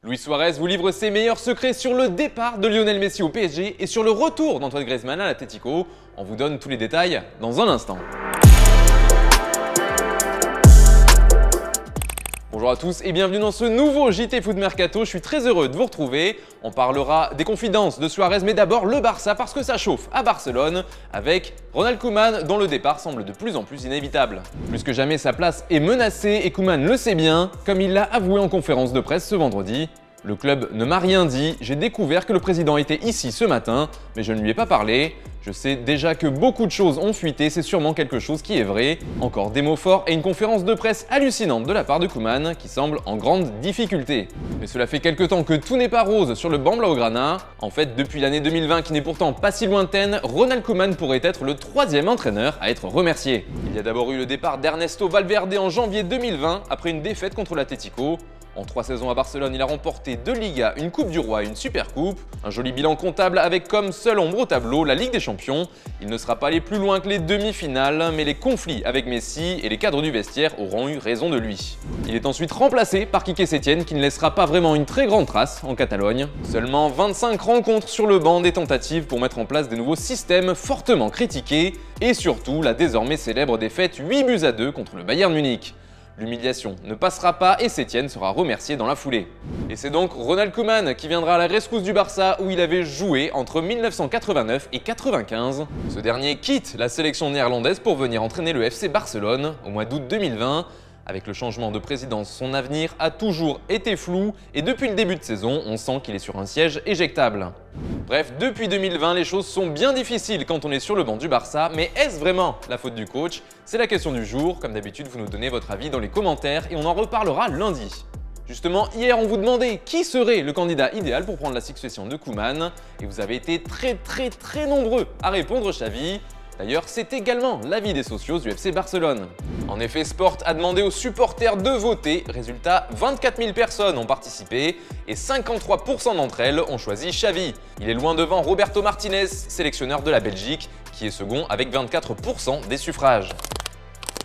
Luis Suarez vous livre ses meilleurs secrets sur le départ de Lionel Messi au PSG et sur le retour d'Antoine Griezmann à l'Atlético. On vous donne tous les détails dans un instant. Bonjour à tous et bienvenue dans ce nouveau JT Foot Mercato, je suis très heureux de vous retrouver. On parlera des confidences de Suarez, mais d'abord le Barça parce que ça chauffe à Barcelone avec Ronald Koeman dont le départ semble de plus en plus inévitable. Plus que jamais sa place est menacée et Koeman le sait bien, comme il l'a avoué en conférence de presse ce vendredi. Le club ne m'a rien dit, j'ai découvert que le président était ici ce matin, mais je ne lui ai pas parlé. Je sais déjà que beaucoup de choses ont fuité, c'est sûrement quelque chose qui est vrai. Encore des mots forts et une conférence de presse hallucinante de la part de Koeman, qui semble en grande difficulté. Mais cela fait quelque temps que tout n'est pas rose sur le banc blaugrana. En fait, depuis l'année 2020 qui n'est pourtant pas si lointaine, Ronald Koeman pourrait être le troisième entraîneur à être remercié. Il y a d'abord eu le départ d'Ernesto Valverde en janvier 2020, après une défaite contre l'Atlético. En 3 saisons à Barcelone, il a remporté 2 Ligas, une Coupe du Roi et une Supercoupe. Un joli bilan comptable avec comme seule ombre au tableau la Ligue des Champions. Il ne sera pas allé plus loin que les demi-finales, mais les conflits avec Messi et les cadres du vestiaire auront eu raison de lui. Il est ensuite remplacé par Quique Setién qui ne laissera pas vraiment une très grande trace en Catalogne. Seulement 25 rencontres sur le banc, des tentatives pour mettre en place des nouveaux systèmes fortement critiqués et surtout la désormais célèbre défaite 8-2 contre le Bayern Munich. L'humiliation ne passera pas et Setién sera remercié dans la foulée. Et c'est donc Ronald Koeman qui viendra à la rescousse du Barça où il avait joué entre 1989 et 1995. Ce dernier quitte la sélection néerlandaise pour venir entraîner le FC Barcelone au mois d'août 2020. Avec le changement de présidence, son avenir a toujours été flou et depuis le début de saison, on sent qu'il est sur un siège éjectable. Bref, depuis 2020, les choses sont bien difficiles quand on est sur le banc du Barça, mais est-ce vraiment la faute du coach? C'est la question du jour. Comme d'habitude, vous nous donnez votre avis dans les commentaires et on en reparlera lundi. Justement, hier, on vous demandait qui serait le candidat idéal pour prendre la succession de Koeman et vous avez été très nombreux à répondre Xavi. D'ailleurs, c'est également l'avis des socios du FC Barcelone. En effet, Sport a demandé aux supporters de voter. Résultat, 24 000 personnes ont participé et 53% d'entre elles ont choisi Xavi. Il est loin devant Roberto Martinez, sélectionneur de la Belgique, qui est second avec 24% des suffrages.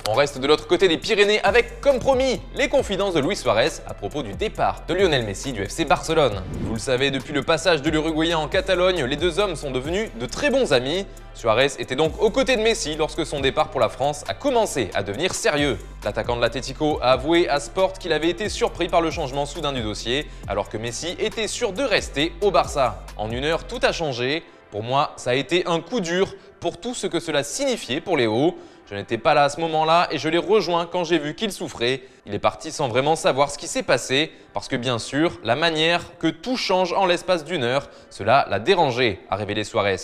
On reste de l'autre côté des Pyrénées avec, comme promis, les confidences de Luis Suarez à propos du départ de Lionel Messi du FC Barcelone. Vous le savez, depuis le passage de l'Uruguayen en Catalogne, les deux hommes sont devenus de très bons amis. Suarez était donc aux côtés de Messi lorsque son départ pour la France a commencé à devenir sérieux. L'attaquant de l'Atlético a avoué à Sport qu'il avait été surpris par le changement soudain du dossier, alors que Messi était sûr de rester au Barça. En une heure, tout a changé. Pour moi, ça a été un coup dur pour tout ce que cela signifiait pour Léo. Je n'étais pas là à ce moment-là et je l'ai rejoint quand j'ai vu qu'il souffrait. Il est parti sans vraiment savoir ce qui s'est passé parce que bien sûr, la manière que tout change en l'espace d'une heure, cela l'a dérangé, a révélé Suarez.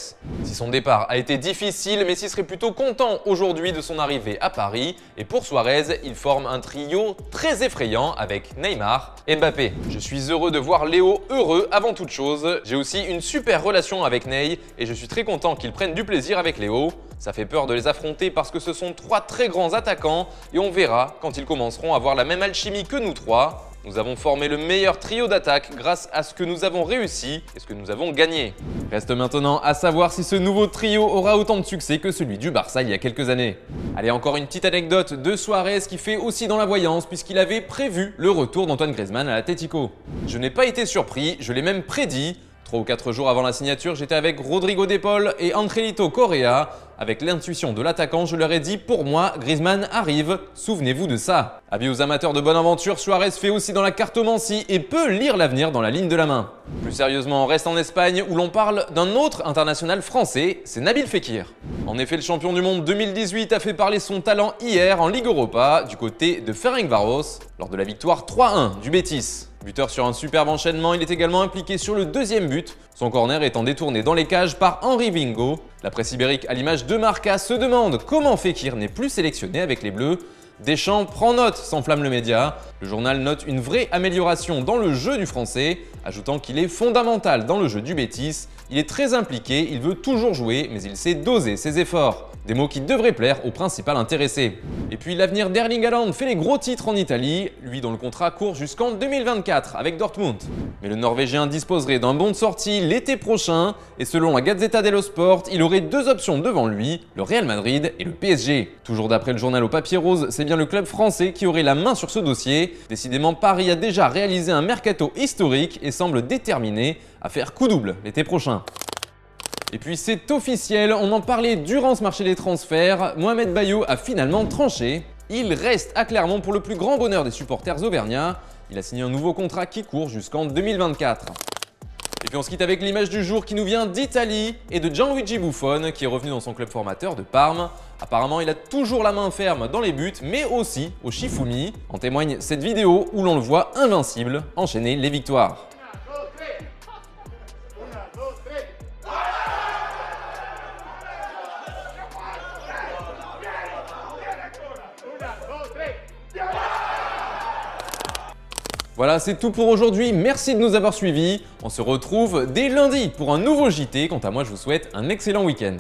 Si son départ a été difficile, Messi serait plutôt content aujourd'hui de son arrivée à Paris. Et pour Suarez, il forme un trio très effrayant avec Neymar et Mbappé. Je suis heureux de voir Léo heureux avant toute chose. J'ai aussi une super relation avec Ney et je suis très content qu'il prenne du plaisir avec Léo. Ça fait peur de les affronter parce que ce sont 3 très grands attaquants et on verra quand ils commenceront à avoir la même alchimie que nous 3. Nous avons formé le meilleur trio d'attaque grâce à ce que nous avons réussi et ce que nous avons gagné. Reste maintenant à savoir si ce nouveau trio aura autant de succès que celui du Barça il y a quelques années. Allez, encore une petite anecdote de Suarez qui fait aussi dans la voyance puisqu'il avait prévu le retour d'Antoine Griezmann à l'Atlético. Je n'ai pas été surpris, je l'ai même prédit. 3 ou 4 jours avant la signature, j'étais avec Rodrigo De Paul et Angelito Correa. Avec l'intuition de l'attaquant, je leur ai dit « Pour moi, Griezmann arrive, souvenez-vous de ça ». Avis aux amateurs de bonne aventure, Suarez fait aussi dans la cartomancie et peut lire l'avenir dans la ligne de la main. Plus sérieusement, on reste en Espagne où l'on parle d'un autre international français, c'est Nabil Fekir. En effet, le champion du monde 2018 a fait parler son talent hier en Ligue Europa du côté de Ferencváros lors de la victoire 3-1 du Betis. Buteur sur un superbe enchaînement, il est également impliqué sur le deuxième but, son corner étant détourné dans les cages par Henry Vingo. La presse ibérique, à l'image de Marca, se demande comment Fekir n'est plus sélectionné avec les Bleus. Deschamps prend note, s'enflamme le média. Le journal note une vraie amélioration dans le jeu du Français, ajoutant qu'il est fondamental dans le jeu du Betis. Il est très impliqué, il veut toujours jouer, mais il sait doser ses efforts. Des mots qui devraient plaire au principal intéressé. Et puis l'avenir d'Erling Haaland fait les gros titres en Italie, lui dont le contrat court jusqu'en 2024 avec Dortmund. Mais le Norvégien disposerait d'un bon de sortie l'été prochain et selon la Gazzetta dello Sport, il aurait deux options devant lui, le Real Madrid et le PSG. Toujours d'après le journal au papier rose, c'est bien le club français qui aurait la main sur ce dossier. Décidément, Paris a déjà réalisé un mercato historique et semble déterminé à faire coup double l'été prochain. Et puis c'est officiel, on en parlait durant ce marché des transferts, Mohamed Bayo a finalement tranché. Il reste à Clermont pour le plus grand bonheur des supporters auvergnats. Il a signé un nouveau contrat qui court jusqu'en 2024. Et puis on se quitte avec l'image du jour qui nous vient d'Italie et de Gianluigi Buffon qui est revenu dans son club formateur de Parme. Apparemment il a toujours la main ferme dans les buts mais aussi au Shifumi. En témoigne cette vidéo où l'on le voit invincible enchaîner les victoires. Voilà, c'est tout pour aujourd'hui. Merci de nous avoir suivis. On se retrouve dès lundi pour un nouveau JT. Quant à moi, je vous souhaite un excellent week-end.